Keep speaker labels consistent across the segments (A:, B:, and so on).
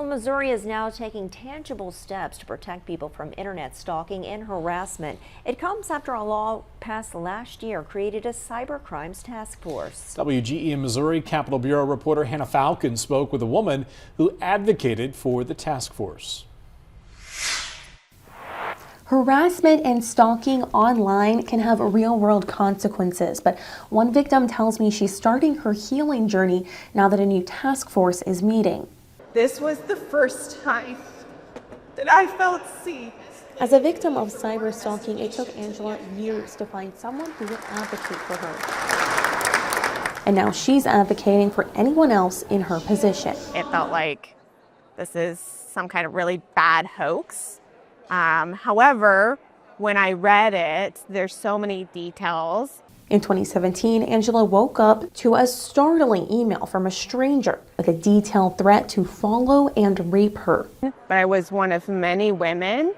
A: Well, Missouri is now taking tangible steps to protect people from internet stalking and harassment. It comes after a law passed last year created a cybercrimes task force.
B: WGEM Missouri Capitol Bureau reporter Hannah Falcon spoke with a woman who advocated for the task force.
C: Harassment and stalking online can have real-world consequences, but one victim tells me she's starting her healing journey now that a new task force is meeting.
D: This was the first time that I felt seen.
C: As a victim of cyber stalking, it took Angela years to find someone who would advocate for her. And now she's advocating for anyone else in her position.
E: It felt like this is some kind of really bad hoax. However, when I read it, there's so many details.
C: In 2017, Angela woke up to a startling email from a stranger with a detailed threat to follow and rape her.
E: But I was one of many women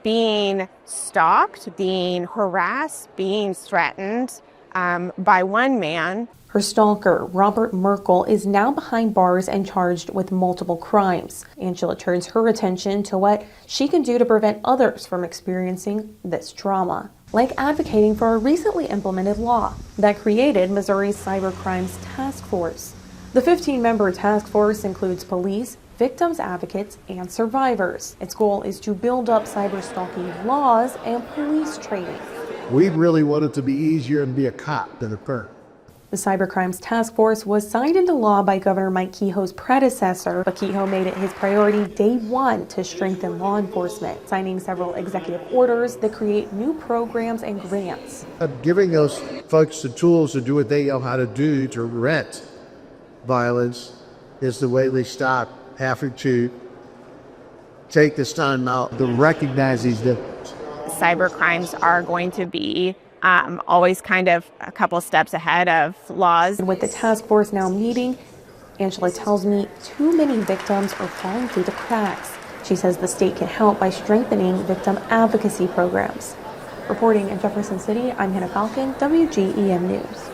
E: being stalked, being harassed, being threatened by one man.
C: Her stalker, Robert Merkel, is now behind bars and charged with multiple crimes. Angela turns her attention to what she can do to prevent others from experiencing this trauma, like advocating for a recently implemented law that created Missouri's Cybercrimes Task Force. The 15-member task force includes police, victims advocates, and survivors. Its goal is to build up cyber stalking laws and police training.
F: We really want it to be easier to be a cop than a parent.
C: The Cybercrimes Task Force was signed into law by Governor Mike Kehoe's predecessor, but Kehoe made it his priority day one to strengthen law enforcement, signing several executive orders that create new programs and grants.
F: Giving those folks the tools to do what they know how to do to prevent violence is the way they stop having to take this time out to recognize these differences.
E: Cyber crimes are going to be always kind of a couple steps ahead of laws.
C: And with the task force now meeting, Angela tells me too many victims are falling through the cracks. She says the state can help by strengthening victim advocacy programs. Reporting in Jefferson City, I'm Hannah Falcon, WGEM News.